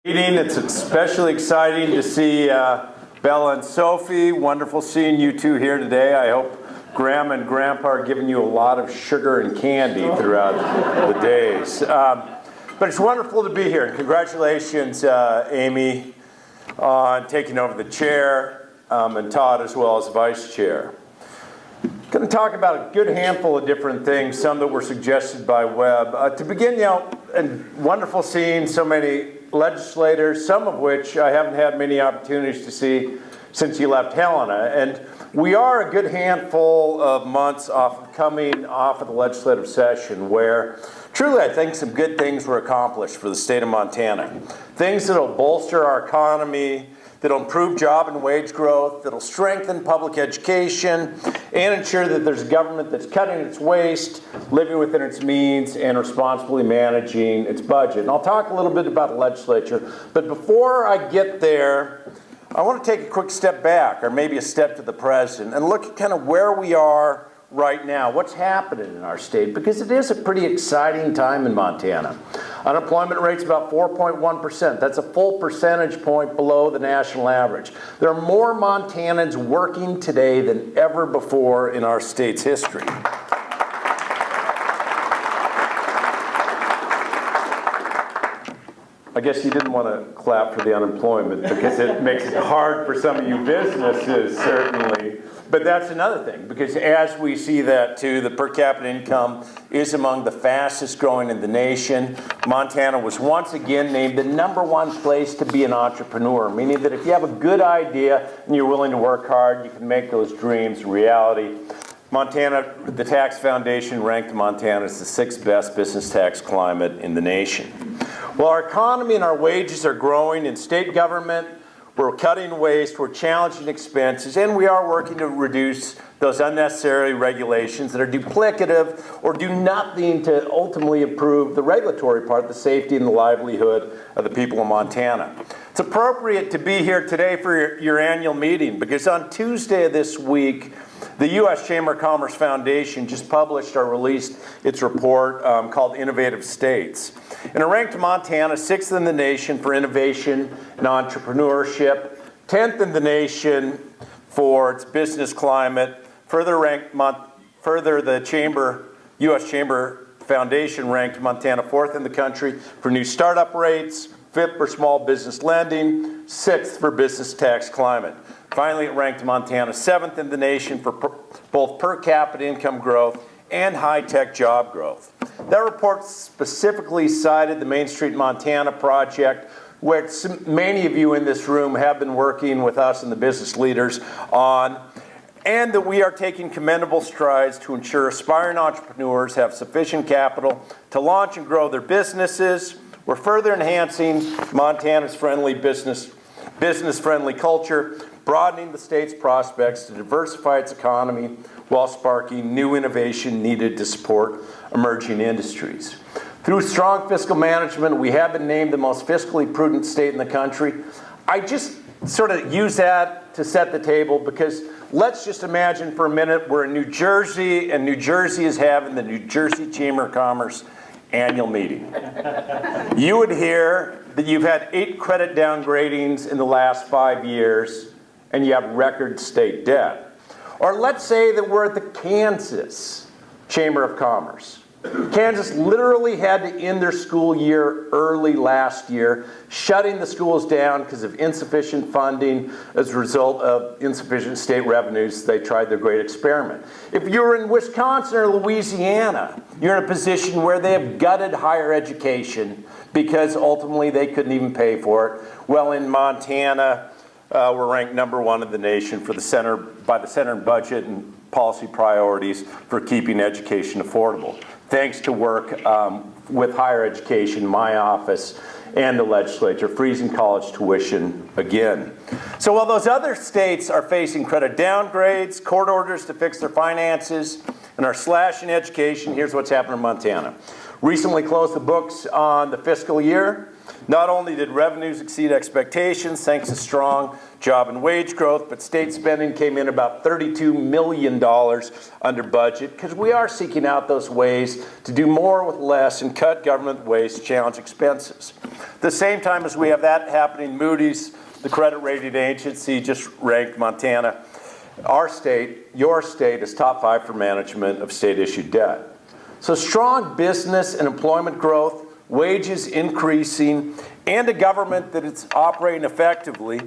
Meeting. It's especially exciting to see Bella and Sophie. Wonderful seeing you two here today. I hope Grandma and Grandpa are giving you a lot of sugar and candy throughout the days. But it's wonderful to be here. And congratulations, Amy, on taking over the chair, and Todd as well as vice chair. Going to talk about a good handful of different things, some that were suggested by Webb. To begin, and wonderful seeing so many legislators, some of which I haven't had many opportunities to see since you left Helena. And we are a good handful of months coming off of the legislative session where truly I think some good things were accomplished for the state of Montana. Things that'll bolster our economy, that'll improve job and wage growth, that'll strengthen public education, and ensure that there's a government that's cutting its waste, living within its means, and responsibly managing its budget. And I'll talk a little bit about the legislature, but before I get there, I want to take a quick step back, or maybe a step to the present, and look at kind of where we are right now, what's happening in our state, because it is a pretty exciting time in Montana. Unemployment rate's about 4.1%. That's a full percentage point below the national average. There are more Montanans working today than ever before in our state's history. I guess you didn't want to clap for the unemployment because it makes it hard for some of you businesses, certainly. But that's another thing, because as we see that too, the per capita income is among the fastest growing in the nation. Montana was once again named the #1 place to be an entrepreneur, meaning that if you have a good idea and you're willing to work hard, you can make those dreams a reality. Montana, the Tax Foundation ranked Montana as the 6th best business tax climate in the nation. Well, our economy and our wages are growing in state government. We're cutting waste, we're challenging expenses, and we are working to reduce those unnecessary regulations that are duplicative or do nothing to ultimately improve the regulatory part, the safety and the livelihood of the people of Montana. It's appropriate to be here today for your annual meeting because on Tuesday of this week, the U.S. Chamber of Commerce Foundation just published or released its report called Innovative States. And it ranked Montana 6th in the nation for innovation and entrepreneurship, 10th in the nation for its business climate. Further, the U.S. Chamber Foundation ranked Montana 4th in the country for new startup rates, 5th for small business lending, 6th for business tax climate. Finally, it ranked Montana 7th in the nation for both per capita income growth and high-tech job growth. That report specifically cited the Main Street Montana project, where many of you in this room have been working with us and the business leaders on, and that we are taking commendable strides to ensure aspiring entrepreneurs have sufficient capital to launch and grow their businesses. We're further enhancing Montana's business-friendly culture, broadening the state's prospects to diversify its economy while sparking new innovation needed to support emerging industries. Through strong fiscal management, we have been named the most fiscally prudent state in the country. I just sort of use that to set the table because let's just imagine for a minute we're in New Jersey and New Jersey is having the New Jersey Chamber of Commerce annual meeting. You would hear that you've had 8 credit downgradings in the last 5 years and you have record state debt. Or let's say that we're at the Kansas Chamber of Commerce. Kansas literally had to end their school year early last year, shutting the schools down because of insufficient funding as a result of insufficient state revenues. They tried their great experiment. If you're in Wisconsin or Louisiana, you're in a position where they have gutted higher education because ultimately they couldn't even pay for it. Well, in Montana, we're ranked #1 in the nation by the Center in Budget and Policy Priorities for keeping education affordable. Thanks to work with higher education, my office, and the legislature, freezing college tuition again. So while those other states are facing credit downgrades, court orders to fix their finances, and are slashing education, here's what's happening in Montana. Recently closed the books on the fiscal year. Not only did revenues exceed expectations thanks to strong job and wage growth, but state spending came in about $32 million under budget, because we are seeking out those ways to do more with less and cut government waste to challenge expenses. At the same time as we have that happening, Moody's, the credit rating agency, just ranked Montana, our state, your state, as top 5 for management of state-issued debt. So strong business and employment growth, wages increasing, and a government that is operating effectively.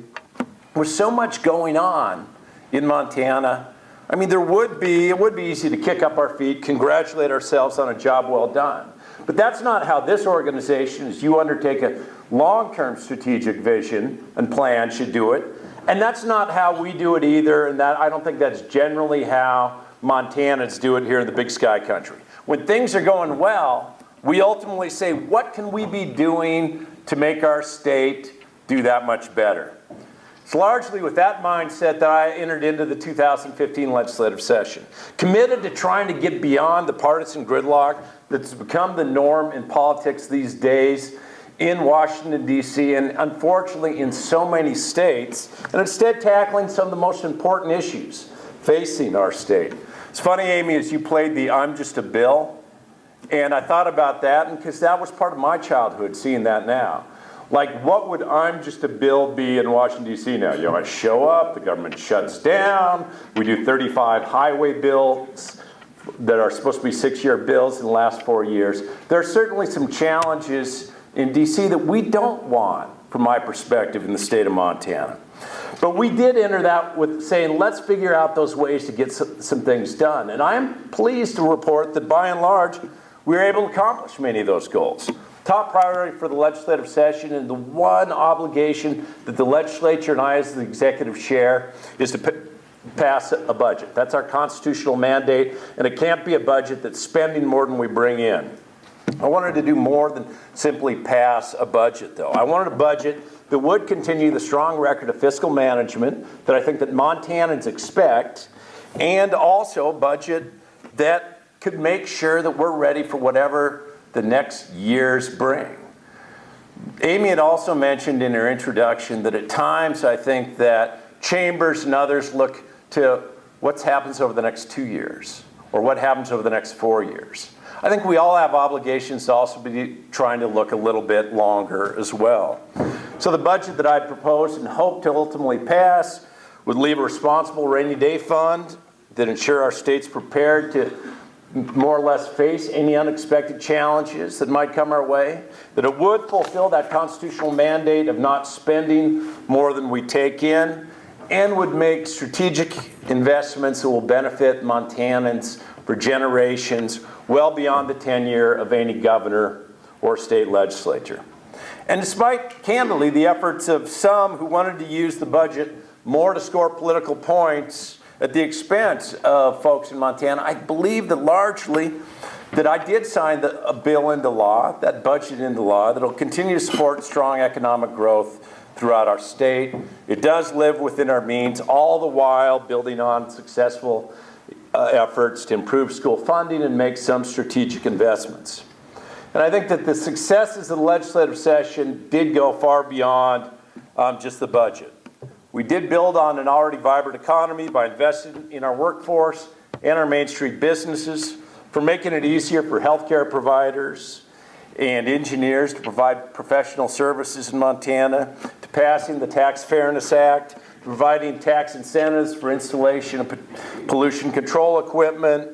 With so much going on in Montana, I mean, it would be easy to kick up our feet, congratulate ourselves on a job well done. But that's not how this organization, as you undertake a long-term strategic vision and plan, should do it. And that's not how we do it either, and I don't think that's generally how Montanans do it here in the Big Sky Country. When things are going well, we ultimately say, what can we be doing to make our state do that much better? It's largely with that mindset that I entered into the 2015 legislative session, committed to trying to get beyond the partisan gridlock that's become the norm in politics these days in Washington, D.C., and unfortunately in so many states, and instead tackling some of the most important issues facing our state. It's funny, Amy, as you played the I'm Just a Bill, and I thought about that, and because that was part of my childhood, seeing that now. Like, what would I'm Just a Bill be in Washington, D.C. now? You know, I show up, the government shuts down, we do 35 highway bills that are supposed to be 6-year bills in the last 4 years. There are certainly some challenges in D.C. that we don't want, from my perspective, in the state of Montana. But we did enter that with saying, let's figure out those ways to get some things done. And I'm pleased to report that by and large, we were able to accomplish many of those goals. Top priority for the legislative session, and the one obligation that the legislature and I as the executive share, is to pass a budget. That's our constitutional mandate, and it can't be a budget that's spending more than we bring in. I wanted to do more than simply pass a budget, though. I wanted a budget that would continue the strong record of fiscal management that I think that Montanans expect, and also a budget that could make sure that we're ready for whatever the next years bring. Amy had also mentioned in her introduction that at times I think that chambers and others look to what happens over the next 2 years or what happens over the next 4 years. I think we all have obligations to also be trying to look a little bit longer as well. So the budget that I proposed and hope to ultimately pass would leave a responsible rainy day fund that ensure our state's prepared to more or less face any unexpected challenges that might come our way, that it would fulfill that constitutional mandate of not spending more than we take in, and would make strategic investments that will benefit Montanans for generations well beyond the tenure of any governor or state legislature. And despite, candidly, the efforts of some who wanted to use the budget more to score political points at the expense of folks in Montana, I believe that largely that I did sign a bill into law, that budget into law, that will continue to support strong economic growth throughout our state. It does live within our means, all the while building on successful efforts to improve school funding and make some strategic investments. And I think that the successes of the legislative session did go far beyond just the budget. We did build on an already vibrant economy by investing in our workforce and our Main Street businesses, for making it easier for healthcare providers and engineers to provide professional services in Montana, to passing the Tax Fairness Act, providing tax incentives for installation of pollution control equipment,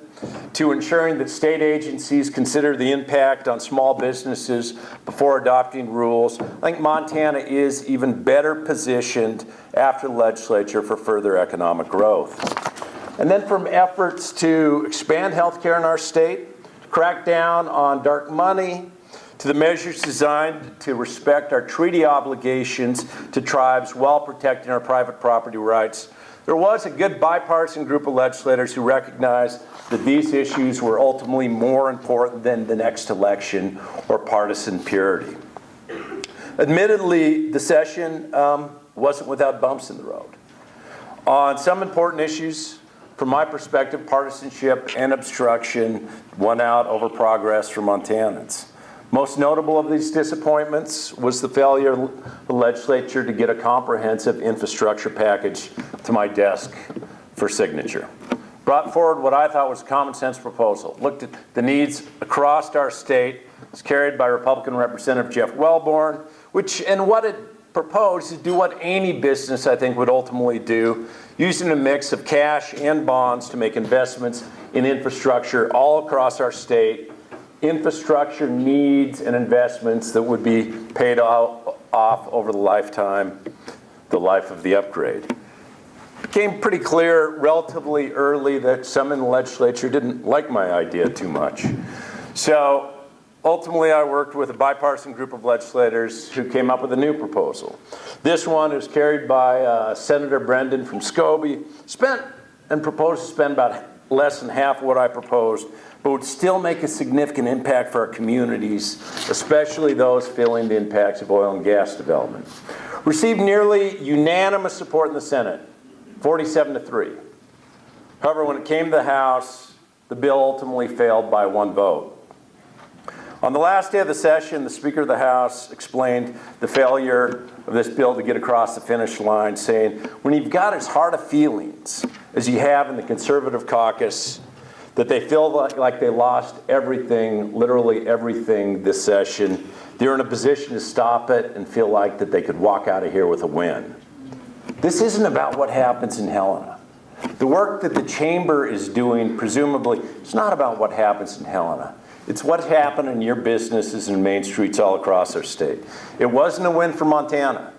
to ensuring that state agencies consider the impact on small businesses before adopting rules. I think Montana is even better positioned after the legislature for further economic growth. And then from efforts to expand health care in our state, crack down on dark money, to the measures designed to respect our treaty obligations to tribes while protecting our private property rights, there was a good bipartisan group of legislators who recognized that these issues were ultimately more important than the next election or partisan purity. Admittedly, the session wasn't without bumps in the road. On some important issues, from my perspective, partisanship and obstruction won out over progress for Montanans. Most notable of these disappointments was the failure of the legislature to get a comprehensive infrastructure package to my desk for signature. Brought forward what I thought was a common sense proposal, looked at the needs across our state. It's carried by Republican Representative Jeff Wellborn, and what it proposed is do what any business I think would ultimately do, using a mix of cash and bonds to make investments in infrastructure all across our state, infrastructure needs and investments that would be paid off over the life of the upgrade. It became pretty clear relatively early that some in the legislature didn't like my idea too much. So ultimately I worked with a bipartisan group of legislators who came up with a new proposal. This one is carried by Senator Brendan from Scobie, proposed to spend about less than half of what I proposed, but would still make a significant impact for our communities, especially those feeling the impacts of oil and gas development. Received nearly unanimous support in the Senate, 47-3. However, when it came to the House, the bill ultimately failed by one vote. On the last day of the session, the Speaker of the House explained the failure of this bill to get across the finish line, saying, when you've got as hard of feelings as you have in the Conservative caucus, that they feel like they lost everything, literally everything this session, they're in a position to stop it and feel like that they could walk out of here with a win. This isn't about what happens in Helena. The work that the Chamber is doing, presumably, it's not about what happens in Helena. It's what's happened in your businesses and main streets all across our state. It wasn't a win for Montana.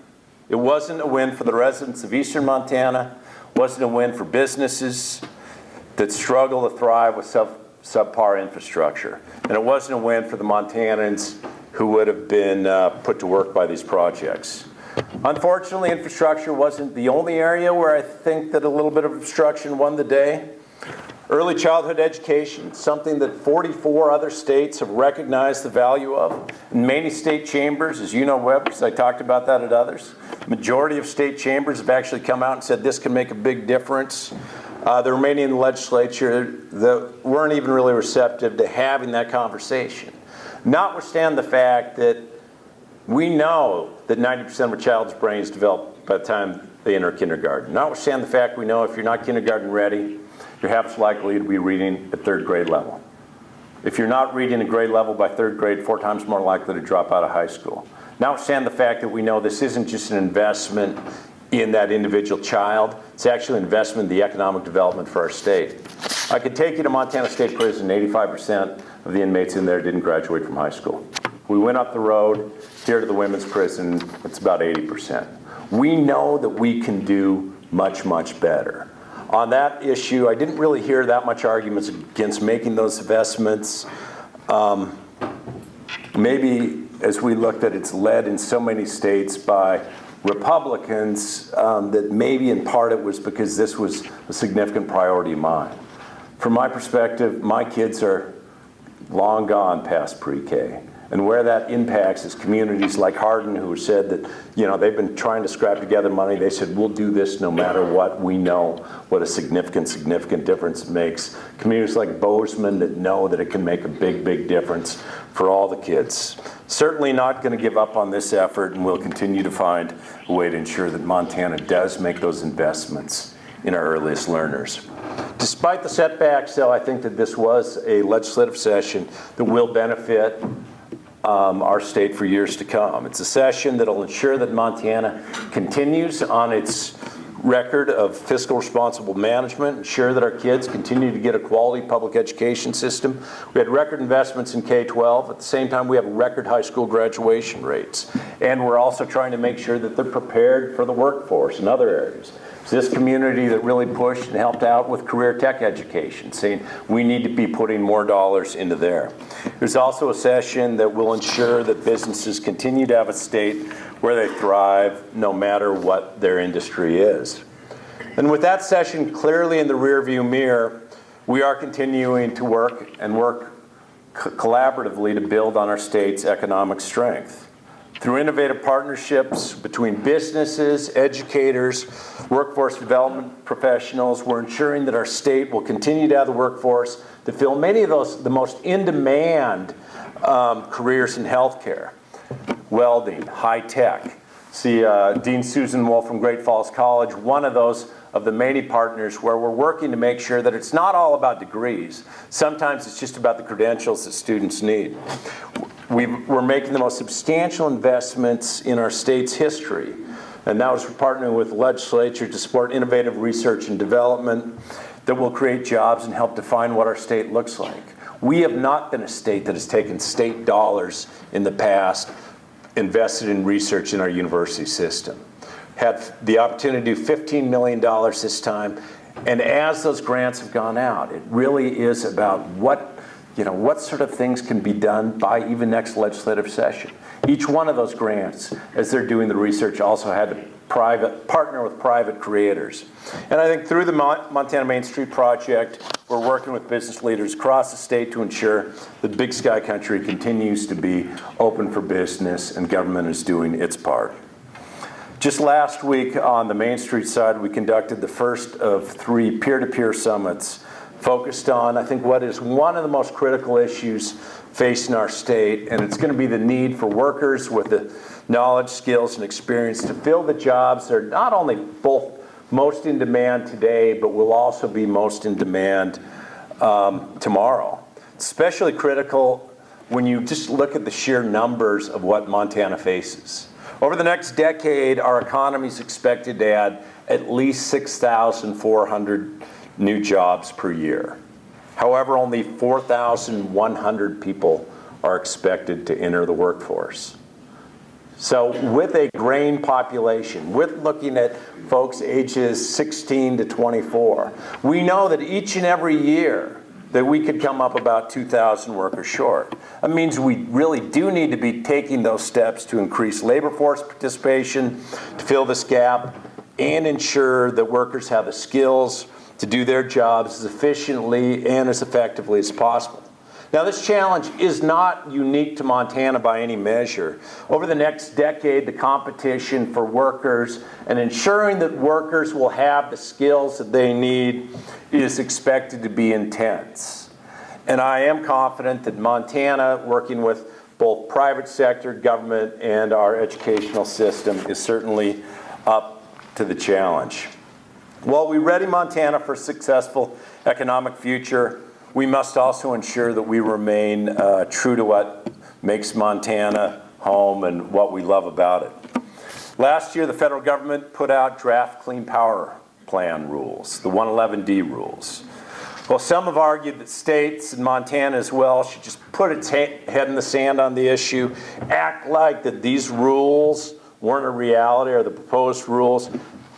It wasn't a win for the residents of eastern Montana. It wasn't a win for businesses that struggle to thrive with subpar infrastructure. And it wasn't a win for the Montanans who would have been put to work by these projects. Unfortunately, infrastructure wasn't the only area where I think that a little bit of obstruction won the day. Early childhood education, something that 44 other states have recognized the value of. In many state chambers, as you know, Webb, because I talked about that at others, the majority of state chambers have actually come out and said this can make a big difference. The remaining in the legislature that weren't even really receptive to having that conversation. Notwithstanding the fact that we know that 90% of a child's brain is developed by the time they enter kindergarten. Notwithstanding the fact we know if you're not kindergarten ready, you're half as likely to be reading at third grade level. If you're not reading at grade level by third grade, 4 times more likely to drop out of high school. Notwithstanding the fact that we know this isn't just an investment in that individual child, it's actually an investment in the economic development for our state. I could take you to Montana State Prison, 85% of the inmates in there didn't graduate from high school. We went up the road here to the women's prison, it's about 80%. We know that we can do much, much better. On that issue, I didn't really hear that much arguments against making those investments. Maybe as we looked at it's led in so many states by Republicans that maybe in part it was because this was a significant priority of mine. From my perspective, my kids are long gone past pre-K. And where that impacts is communities like Hardin who said that, they've been trying to scrap together money. They said, we'll do this no matter what. We know what a significant difference it makes. Communities like Bozeman that know that it can make a big, big difference for all the kids. Certainly not going to give up on this effort, and we'll continue to find a way to ensure that Montana does make those investments in our earliest learners. Despite the setbacks, though, I think that this was a legislative session that will benefit our state for years to come. It's a session that will ensure that Montana continues on its record of fiscal responsible management, ensure that our kids continue to get a quality public education system. We had record investments in K-12. At the same time, we have record high school graduation rates. And we're also trying to make sure that they're prepared for the workforce in other areas. It's this community that really pushed and helped out with career tech education, saying we need to be putting more dollars into there. There's also a session that will ensure that businesses continue to have a state where they thrive no matter what their industry is. And with that session clearly in the rearview mirror, we are continuing to work collaboratively to build on our state's economic strength. Through innovative partnerships between businesses, educators, workforce development professionals, we're ensuring that our state will continue to have the workforce to fill many of those, the most in-demand careers in healthcare, welding, high tech. See, Dean Susan Wolf from Great Falls College, one of the many partners where we're working to make sure that it's not all about degrees. Sometimes it's just about the credentials that students need. We're making the most substantial investments in our state's history, and that was partnering with the legislature to support innovative research and development that will create jobs and help define what our state looks like. We have not been a state that has taken state dollars in the past, invested in research in our university system. Had the opportunity to do $15 million this time, and as those grants have gone out, it really is about what sort of things can be done by even next legislative session. Each one of those grants, as they're doing the research, also had to partner with private creators. And I think through the Montana Main Street Project, we're working with business leaders across the state to ensure that Big Sky Country continues to be open for business and government is doing its part. Just last week on the Main Street side, we conducted the first of 3 peer-to-peer summits focused on, I think, what is one of the most critical issues facing our state, and it's going to be the need for workers with the knowledge, skills, and experience to fill the jobs that are not only both most in demand today, but will also be most in demand tomorrow. Especially critical when you just look at the sheer numbers of what Montana faces. Over the next decade, our economy is expected to add at least 6,400 new jobs per year. However, only 4,100 people are expected to enter the workforce. So with a graying population, with looking at folks ages 16 to 24, we know that each and every year that we could come up about 2,000 workers short. That means we really do need to be taking those steps to increase labor force participation, to fill this gap, and ensure that workers have the skills to do their jobs as efficiently and as effectively as possible. Now, this challenge is not unique to Montana by any measure. Over the next decade, the competition for workers and ensuring that workers will have the skills that they need is expected to be intense. And I am confident that Montana, working with both private sector, government, and our educational system, is certainly up to the challenge. While we ready Montana for a successful economic future, we must also ensure that we remain true to what makes Montana home and what we love about it. Last year, the federal government put out draft Clean Power Plan rules, the 111D rules. Well, some have argued that states and Montana as well should just put its head in the sand on the issue, act like that these rules weren't a reality or the proposed rules.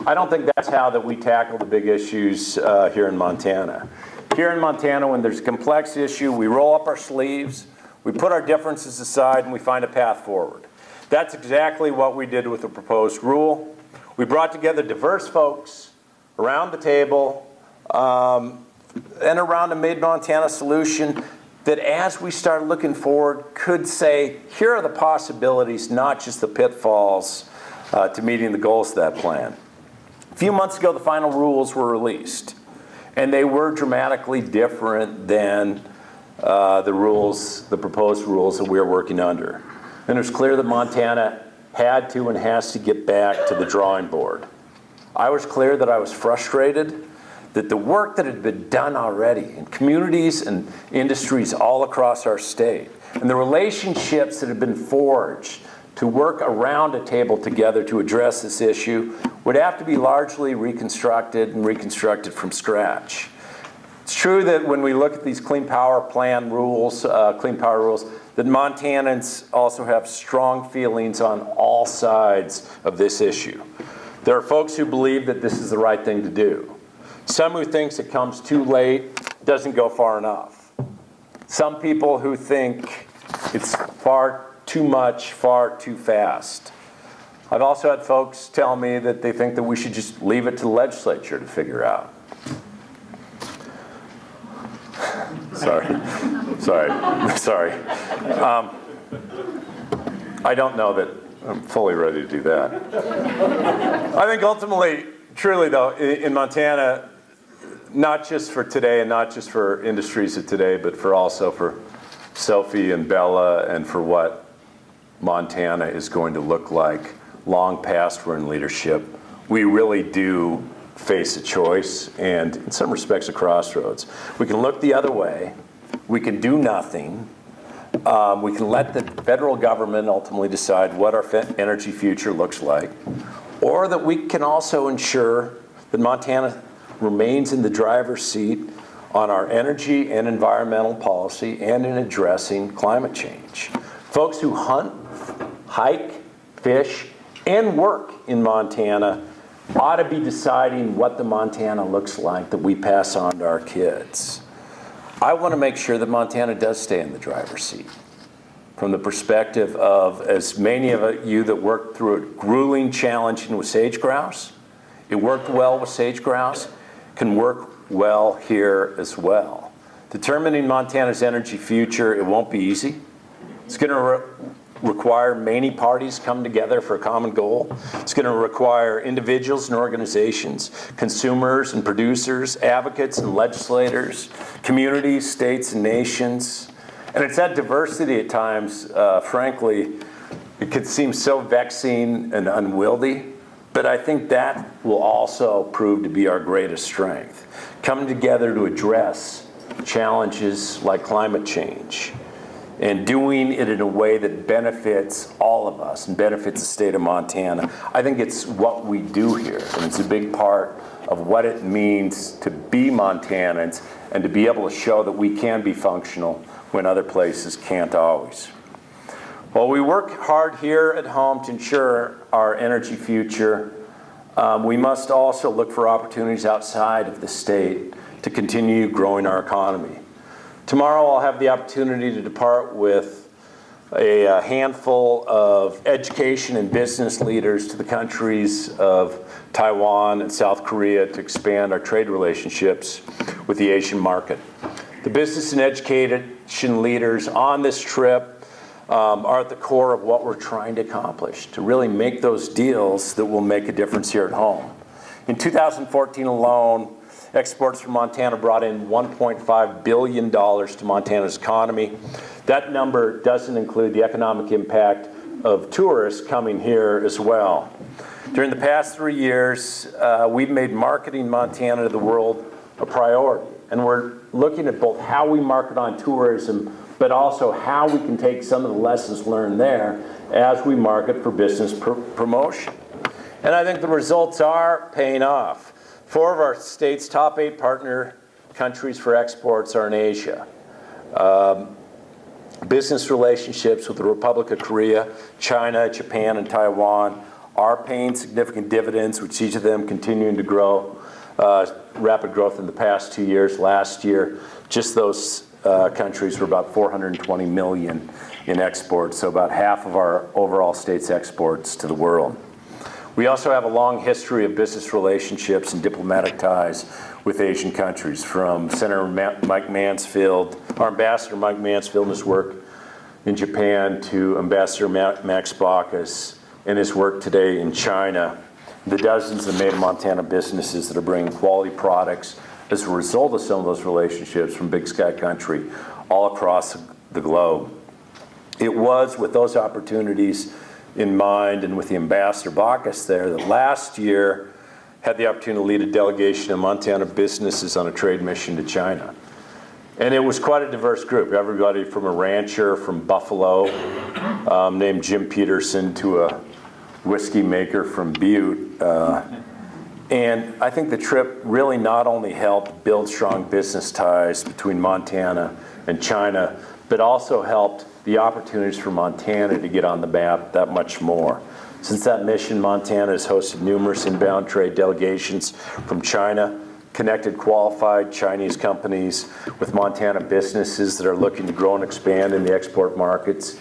I don't think that's how that we tackle the big issues here in Montana. Here in Montana, when there's a complex issue, we roll up our sleeves, we put our differences aside, and we find a path forward. That's exactly what we did with the proposed rule. We brought together diverse folks around the table and around a mid-Montana solution that, as we start looking forward, could say, here are the possibilities, not just the pitfalls to meeting the goals of that plan. A few months ago, the final rules were released. And they were dramatically different than the proposed rules that we are working under. And it was clear that Montana had to and has to get back to the drawing board. I was clear that I was frustrated that the work that had been done already in communities and industries all across our state, and the relationships that had been forged to work around a table together to address this issue would have to be largely reconstructed from scratch. It's true that when we look at these Clean Power Plan rules, Clean Power rules, that Montanans also have strong feelings on all sides of this issue. There are folks who believe that this is the right thing to do. Some who think it comes too late, doesn't go far enough. Some people who think it's far too much, far too fast. I've also had folks tell me that they think that we should just leave it to the legislature to figure out. Sorry. I don't know that I'm fully ready to do that. I think ultimately, truly though, in Montana, not just for today and not just for industries of today, but also for Sophie and Bella and for what Montana is going to look like long past we're in leadership. We really do face a choice and in some respects a crossroads. We can look the other way. We can do nothing. We can let the federal government ultimately decide what our energy future looks like, or that we can also ensure that Montana remains in the driver's seat on our energy and environmental policy and in addressing climate change. Folks who hunt, hike, fish, and work in Montana ought to be deciding what the Montana looks like that we pass on to our kids. I want to make sure that Montana does stay in the driver's seat. From the perspective of, as many of you that worked through a grueling challenge with sage grouse, it worked well with sage grouse, can work well here as well. Determining Montana's energy future, it won't be easy. It's going to require many parties come together for a common goal. It's going to require individuals and organizations, consumers and producers, advocates and legislators, communities, states and nations. And it's that diversity at times, frankly, it could seem so vexing and unwieldy, but I think that will also prove to be our greatest strength. Coming together to address challenges like climate change, and doing it in a way that benefits all of us and benefits the state of Montana. I think it's what we do here, and it's a big part of what it means to be Montanans and to be able to show that we can be functional when other places can't always. While we work hard here at home to ensure our energy future, we must also look for opportunities outside of the state to continue growing our economy. Tomorrow I'll have the opportunity to depart with a handful of education and business leaders to the countries of Taiwan and South Korea to expand our trade relationships with the Asian market. The business and education leaders on this trip are at the core of what we're trying to accomplish, to really make those deals that will make a difference here at home. In 2014 alone, exports from Montana brought in $1.5 billion to Montana's economy. That number doesn't include the economic impact of tourists coming here as well. During the past 3 years, we've made marketing Montana to the world a priority. And we're looking at both how we market on tourism, but also how we can take some of the lessons learned there as we market for business promotion. And I think the results are paying off. 4 of our state's top 8 partner countries for exports are in Asia. Business relationships with the Republic of Korea, China, Japan, and Taiwan are paying significant dividends, with each of them continuing to grow, rapid growth in the past 2 years. Last year, just those countries were about $420 million in exports, so about half of our overall state's exports to the world. We also have a long history of business relationships and diplomatic ties with Asian countries, from Senator Mike Mansfield, our Ambassador Mike Mansfield and his work in Japan, to Ambassador Max Baucus and his work today in China, the dozens of Made in Montana businesses that are bringing quality products as a result of some of those relationships from Big Sky Country all across the globe. It was with those opportunities in mind and with the Ambassador Baucus there that last year had the opportunity to lead a delegation of Montana businesses on a trade mission to China. And it was quite a diverse group, everybody from a rancher from Buffalo named Jim Peterson to a whiskey maker from Butte. And I think the trip really not only helped build strong business ties between Montana and China, but also helped the opportunities for Montana to get on the map that much more. Since that mission, Montana has hosted numerous inbound trade delegations from China, connected qualified Chinese companies with Montana businesses that are looking to grow and expand in the export markets.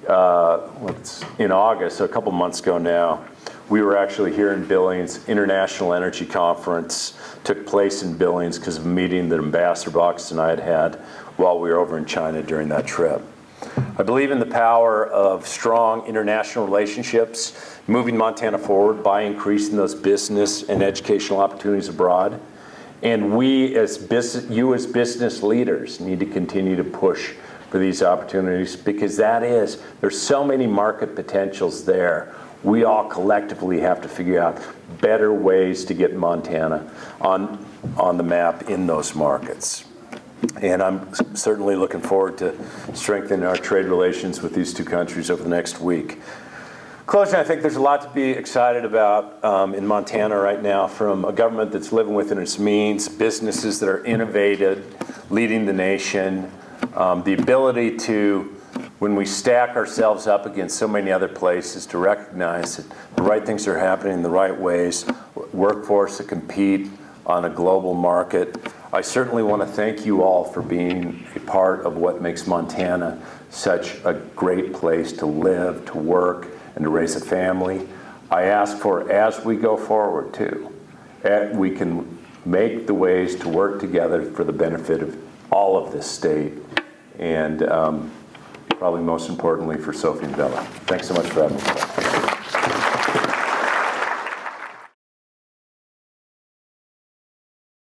In August, so a couple months ago now, we were actually here in Billings. International Energy Conference took place in Billings because of a meeting that Ambassador Baucus and I had while we were over in China during that trip. I believe in the power of strong international relationships, moving Montana forward by increasing those business and educational opportunities abroad. And we, as business leaders, need to continue to push for these opportunities, because there's so many market potentials there. We all collectively have to figure out better ways to get Montana on the map in those markets. And I'm certainly looking forward to strengthening our trade relations with these two countries over the next week. Closing, I think there's a lot to be excited about in Montana right now, from a government that's living within its means, businesses that are innovative, leading the nation, the ability to, when we stack ourselves up against so many other places, to recognize that the right things are happening in the right ways, workforce to compete on a global market. I certainly want to thank you all for being a part of what makes Montana such a great place to live, to work, and to raise a family. I ask for, as we go forward too, we can make the ways to work together for the benefit of all of this state, and probably most importantly for Sophie and Bella. Thanks so much for having me.